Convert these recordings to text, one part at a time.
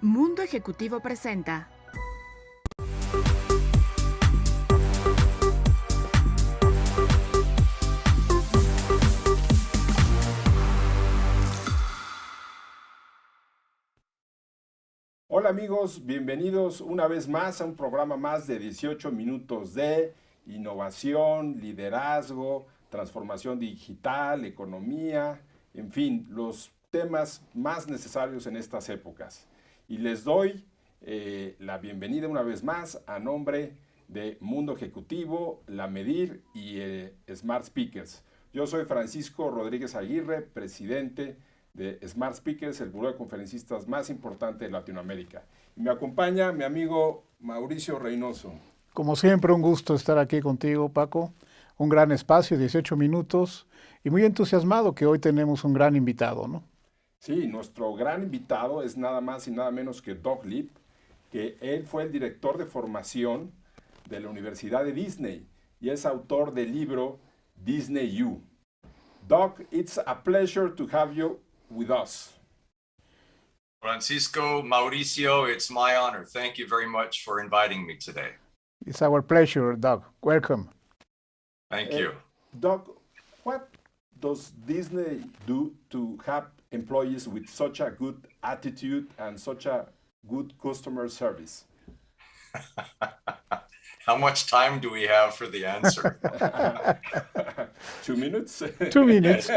Mundo Ejecutivo presenta. Hola amigos, bienvenidos una vez más a un programa más de 18 minutos de innovación, liderazgo, transformación digital, economía, en fin, los temas más necesarios en estas épocas. Y les doy la bienvenida una vez más a nombre de Mundo Ejecutivo, la Amedirh y Smart Speakers. Yo soy Francisco Rodríguez Aguirre, presidente de Smart Speakers, el buró de conferencistas más importante de Latinoamérica. Y me acompaña mi amigo Mauricio Reynoso. Como siempre, un gusto estar aquí contigo, Paco. Un gran espacio, 18 minutos, y muy entusiasmado que hoy tenemos un gran invitado, ¿no? Sí, nuestro gran invitado es nada más y nada menos que Doug Lipp, que él fue el director de formación de la Universidad de Disney y es autor del libro Disney U. Doug, it's a pleasure to have you with us. Francisco, Mauricio, it's my honor. Thank you very much for inviting me today. It's our pleasure, Doug. Welcome. Thank you. Doug, what does Disney do to have employees with such a good attitude and such a good customer service? How much time do we have for the answer? 2 minutes? 2 minutes.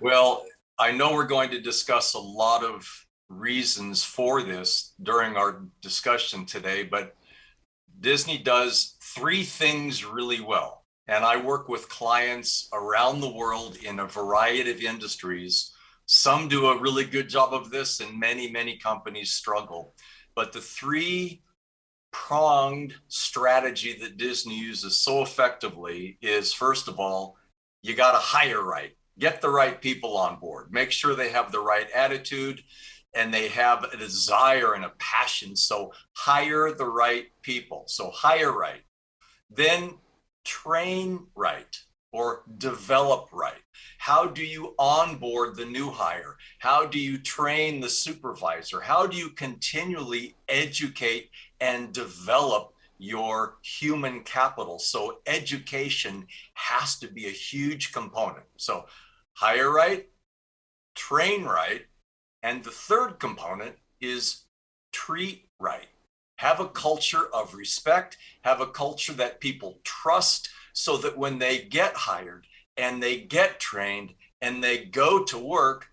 Well, I know we're going to discuss a lot of reasons for this during our discussion today, but Disney does 3 things really well. And I work with clients around the world in a variety of industries. Some do a really good job of this, and many companies struggle. But the 3-pronged strategy that Disney uses so effectively is, first of all, you got to hire right. Get the right people on board. Make sure they have the right attitude and they have a desire and a passion. So hire the right people. So hire right. Then train right or develop right. How do you onboard the new hire? How do you train the supervisor? How do you continually educate and develop your human capital? So education has to be a huge component. So hire right, train right, and the third component is treat right. Have a culture of respect, have a culture that people trust so that when they get hired and they get trained and they go to work,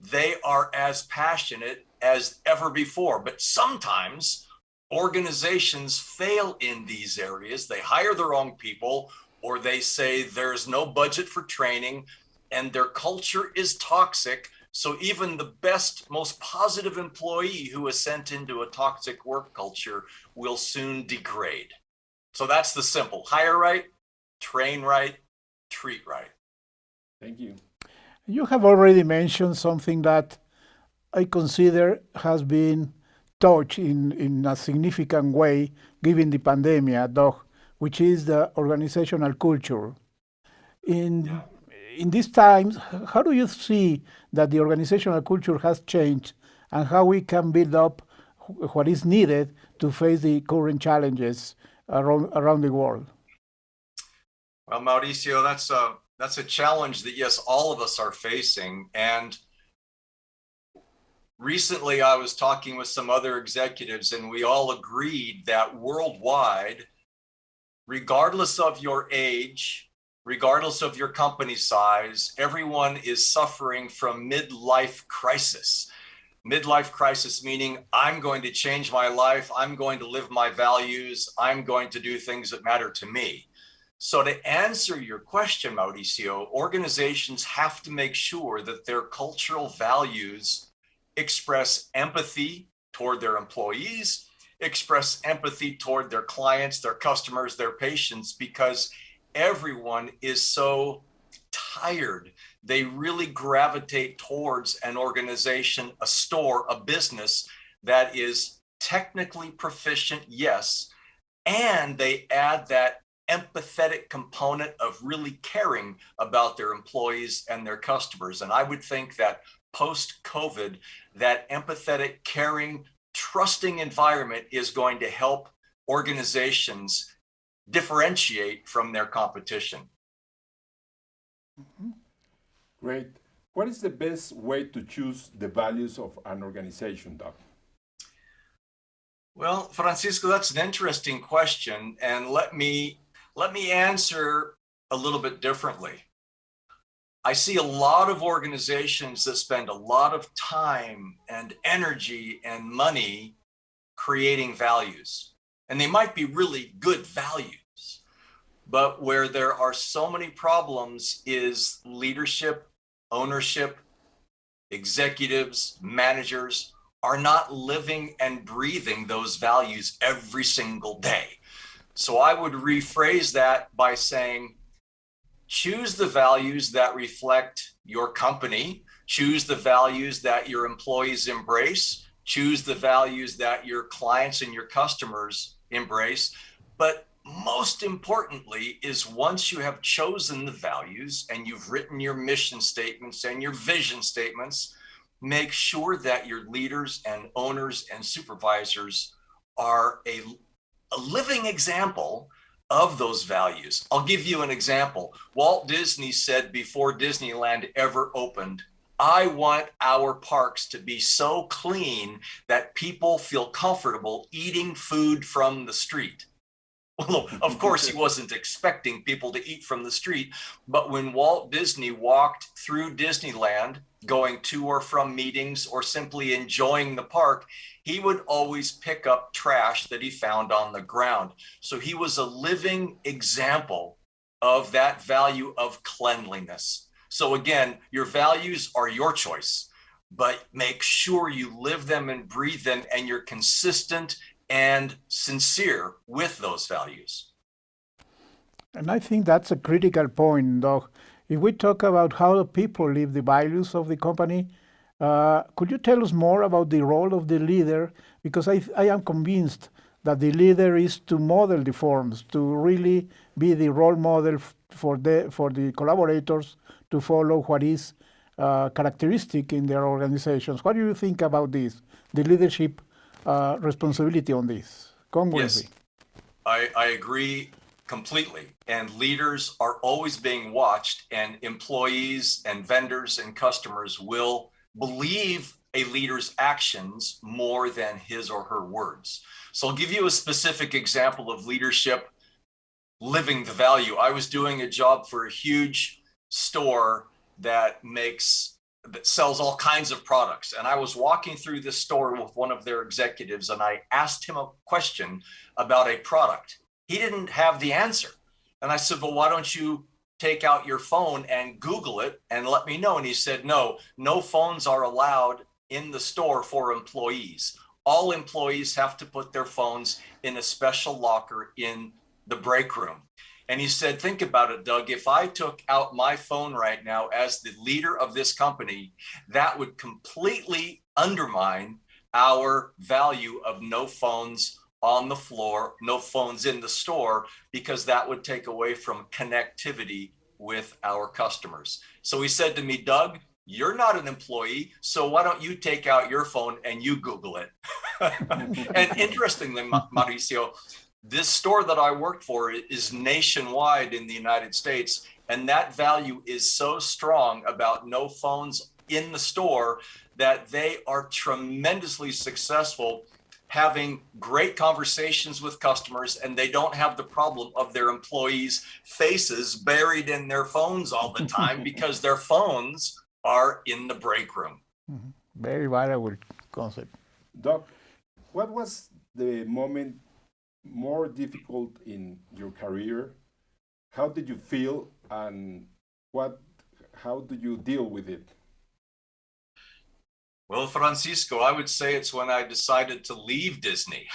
they are as passionate as ever before. But sometimes organizations fail in these areas. They hire the wrong people, or they say there's no budget for training and their culture is toxic. So even the best, most positive employee who is sent into a toxic work culture will soon degrade. So that's the simple: hire right, train right, treat right. Thank you. You have already mentioned something that I consider has been touched in a significant way given the pandemic, Doug, which is the organizational culture. In these times, how do you see that the organizational culture has changed and how we can build up what is needed to face the current challenges around the world? Well, Mauricio, that's a challenge that, yes, all of us are facing. And recently I was talking with some other executives and we all agreed that worldwide, regardless of your age, regardless of your company size, everyone is suffering from midlife crisis. Midlife crisis meaning I'm going to change my life, I'm going to live my values, I'm going to do things that matter to me. So to answer your question, Mauricio, organizations have to make sure that their cultural values express empathy toward their employees, express empathy toward their clients, their customers, their patients, because everyone is so tired. They really gravitate towards an organization, a store, a business that is technically proficient, yes, and they add that empathetic component of really caring about their employees and their customers. And I would think that post-COVID, that empathetic, caring, trusting environment is going to help organizations differentiate from their competition. Great. What is the best way to choose the values of an organization, Doug? Well, Francisco, that's an interesting question, and let me answer a little bit differently. I see a lot of organizations that spend a lot of time and energy and money creating values, and they might be really good values, but where there are so many problems is leadership, ownership, executives, managers are not living and breathing those values every single day. So I would rephrase that by saying, choose the values that reflect your company, choose the values that your employees embrace, choose the values that your clients and your customers embrace. But most importantly is once you have chosen the values and you've written your mission statements and your vision statements, make sure that your leaders and owners and supervisors are a living example of those values. I'll give you an example. Walt Disney said before Disneyland ever opened, I want our parks to be so clean that people feel comfortable eating food from the street. Well, of course, he wasn't expecting people to eat from the street, but when Walt Disney walked through Disneyland, going to or from meetings or simply enjoying the park, he would always pick up trash that he found on the ground. So he was a living example of that value of cleanliness. So again, your values are your choice, but make sure you live them and breathe them and you're consistent and sincere with those values. And I think that's a critical point, Doug. If we talk about how the people live the values of the company, could you tell us more about the role of the leader? Because I am convinced that the leader is to model the forms, to really be the role model for the collaborators to follow what is characteristic in their organizations. What do you think about this, the leadership responsibility on this? Yes, I agree completely. And leaders are always being watched, and employees and vendors and customers will believe a leader's actions more than his or her words. So I'll give you a specific example of leadership living the value. I was doing a job for a huge store that sells all kinds of products. And I was walking through this store with one of their executives, and I asked him a question about a product. He didn't have the answer. And I said, well, why don't you take out your phone and Google it and let me know? And he said, no phones are allowed in the store for employees. All employees have to put their phones in a special locker in the break room. And he said, think about it, Doug, if I took out my phone right now as the leader of this company, that would completely undermine our value of no phones on the floor, no phones in the store, because that would take away from connectivity with our customers. So he said to me, Doug, you're not an employee, so why don't you take out your phone and you Google it? And interestingly, Mauricio, this store that I worked for is nationwide in the United States, and that value is so strong about no phones in the store that they are tremendously successful having great conversations with customers, and they don't have the problem of their employees' faces buried in their phones all the time because their phones are in the break room. Very valuable concept. Doc, what was the moment more difficult in your career? How did you feel, and how do you deal with it? Well, Francisco, I would say it's when I decided to leave Disney.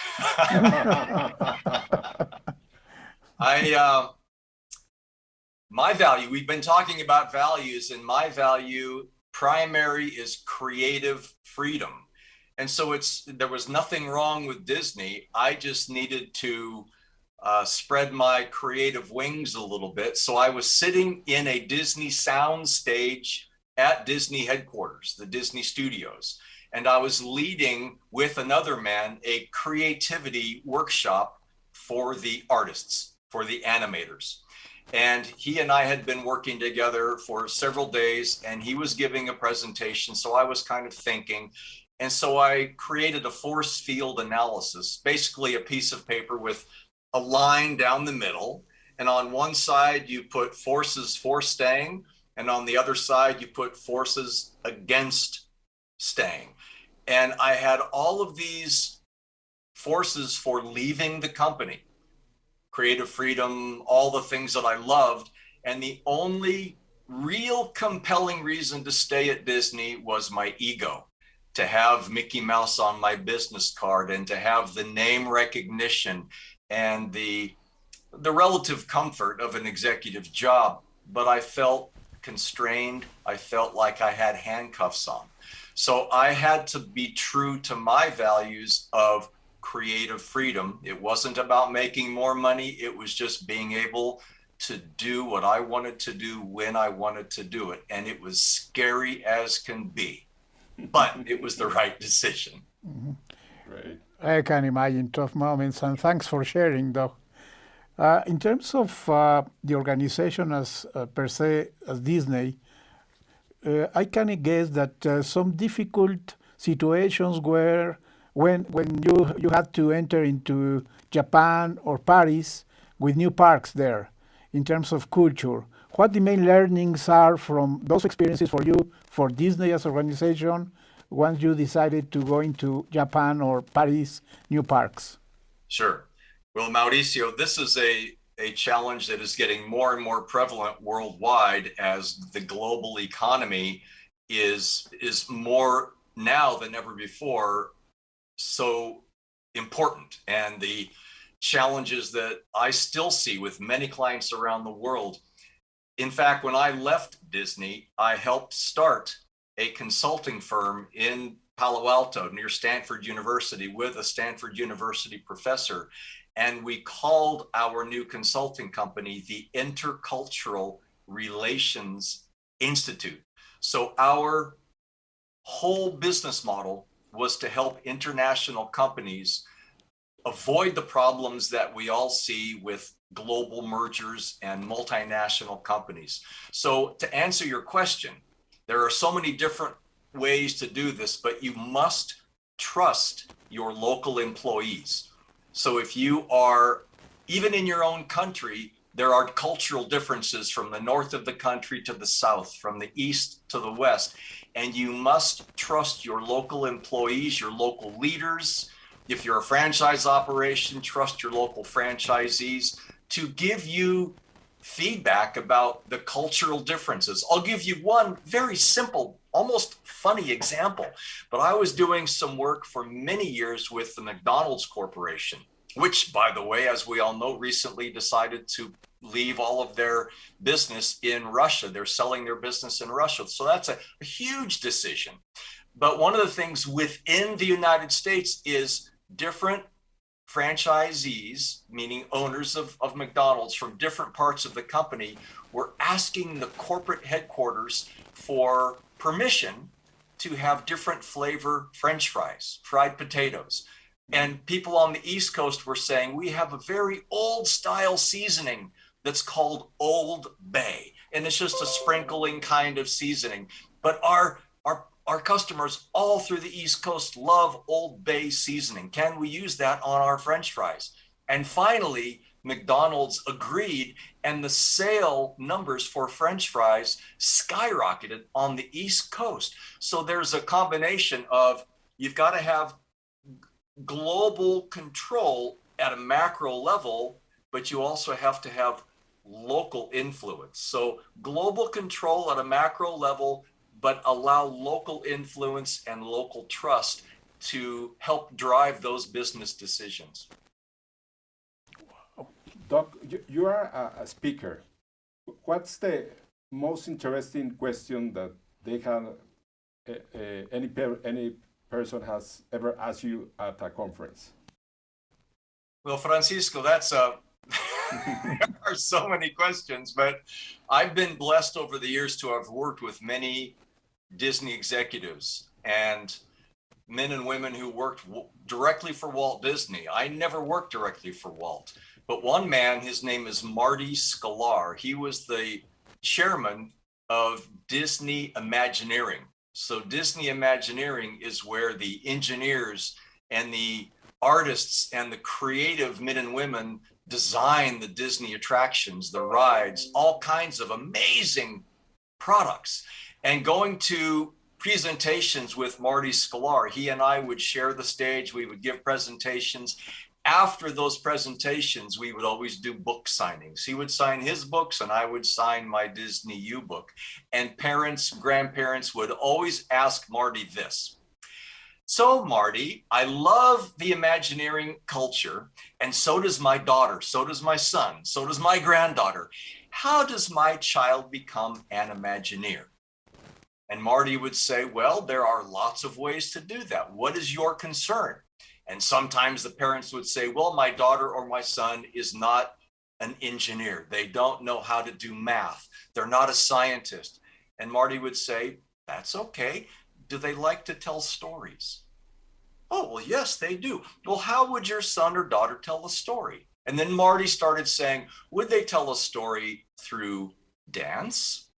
My value, we've been talking about values, and my value primary is creative freedom. And so there was nothing wrong with Disney. I just needed to spread my creative wings a little bit. So I was sitting in a Disney sound stage at Disney headquarters, the Disney studios. And I was leading with another man a creativity workshop for the artists, for the animators. And he and I had been working together for several days, and he was giving a presentation. So I was kind of thinking. And so I created a force field analysis, basically a piece of paper with a line down the middle. And on one side, you put forces for staying. And on the other side, you put forces against staying. And I had all of these forces for leaving the company, creative freedom, all the things that I loved. And the only real compelling reason to stay at Disney was my ego, to have Mickey Mouse on my business card and to have the name recognition and the relative comfort of an executive job. But I felt constrained. I felt like I had handcuffs on. So I had to be true to my values of creative freedom. It wasn't about making more money. It was just being able to do what I wanted to do when I wanted to do it. And it was scary as can be, but it was the right decision. Mhm. Great. I can imagine tough moments, and thanks for sharing, though. In terms of the organization as per se as Disney, I can guess that some difficult situations were when you had to enter into Japan or Paris with new parks there in terms of culture. What the main learnings are from those experiences for you, for Disney as organization, once you decided to go into Japan or Paris new parks? Sure. Well, Mauricio, this is a challenge that is getting more and more prevalent worldwide as the global economy is more now than ever before so important. And the challenges that I still see with many clients around the world. In fact, when I left Disney, I helped start a consulting firm in Palo Alto near Stanford University with a Stanford University professor. And we called our new consulting company the Intercultural Relations Institute. So our whole business model was to help international companies avoid the problems that we all see with global mergers and multinational companies. So to answer your question, there are so many different ways to do this, but you must trust your local employees. So if you are, even in your own country, there are cultural differences from the north of the country to the south, from the east to the west, and you must trust your local employees, your local leaders. If you're a franchise operation, trust your local franchisees to give you feedback about the cultural differences. I'll give you one very simple, almost funny example, but I was doing some work for many years with the McDonald's Corporation, which, by the way, as we all know, recently decided to leave all of their business in Russia. They're selling their business in Russia. So that's a huge decision. But one of the things within the United States is different franchisees, meaning owners of McDonald's from different parts of the company, were asking the corporate headquarters for permission to have different flavor French fries, fried potatoes. And people on the East Coast were saying, we have a very old style seasoning that's called Old Bay. And it's just a sprinkling kind of seasoning. But our customers all through the East Coast love Old Bay seasoning. Can we use that on our French fries? And finally, McDonald's agreed, and the sale numbers for French fries skyrocketed on the East Coast. So there's a combination of, you've got to have global control at a macro level, but you also have to have local influence. So global control at a macro level, but allow local influence and local trust to help drive those business decisions. Doc, you are a speaker. What's the most interesting question that they have, any person has ever asked you at a conference? Well, Francisco, that's there are so many questions, but I've been blessed over the years to have worked with many Disney executives and men and women who worked directly for Walt Disney. I never worked directly for Walt, but one man, his name is Marty Sklar. He was the chairman of Disney Imagineering. So Disney Imagineering is where the engineers and the artists and the creative men and women design the Disney attractions, the rides, all kinds of amazing products. And going to presentations with Marty Sklar, he and I would share the stage, we would give presentations. After those presentations, we would always do book signings. He would sign his books and I would sign my Disney U book. And parents, grandparents would always ask Marty this. So Marty, I love the Imagineering culture, and so does my daughter, so does my son, so does my granddaughter. How does my child become an Imagineer? And Marty would say, well, there are lots of ways to do that. What is your concern? And sometimes the parents would say, well, my daughter or my son is not an engineer. They don't know how to do math. They're not a scientist. And Marty would say, that's okay. Do they like to tell stories? Oh, well, yes, they do. Well, how would your son or daughter tell a story? And then Marty started saying, would they tell a story through dance?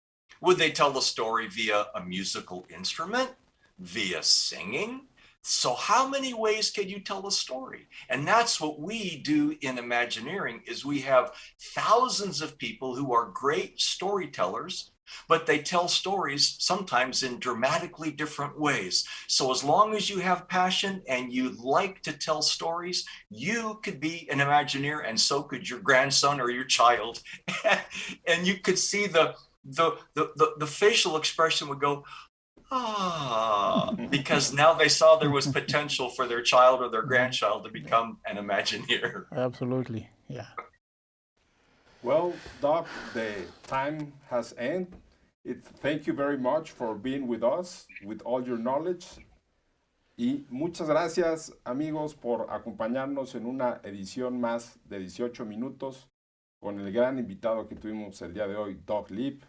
Would they tell a story via a musical instrument, via singing? So how many ways can you tell a story? And that's what we do in Imagineering is we have thousands of people who are great storytellers, but they tell stories sometimes in dramatically different ways. So as long as you have passion and you like to tell stories, you could be an Imagineer, and so could your grandson or your child. And you could see the facial expression would go, because now they saw there was potential for their child or their grandchild to become an Imagineer. Absolutely, yeah. Well, Doug, the time has ended. Thank you very much for being with us, with all your knowledge. Y muchas gracias, amigos, por acompañarnos en una edición más de 18 minutos con el gran invitado que tuvimos el día de hoy, Doug Lipp,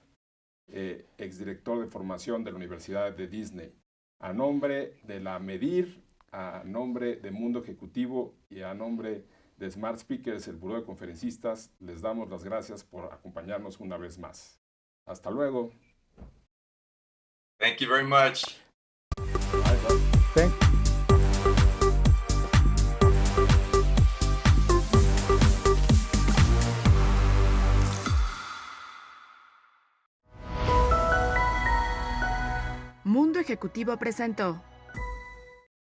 exdirector de formación de la Universidad de Disney. A nombre de la Amedirh, a nombre de Mundo Ejecutivo y a nombre de Smart Speakers, el Buró de Conferencistas, les damos las gracias por acompañarnos una vez más. Hasta luego. Thank you very much. Bye, bye. Thank Mundo Ejecutivo presentó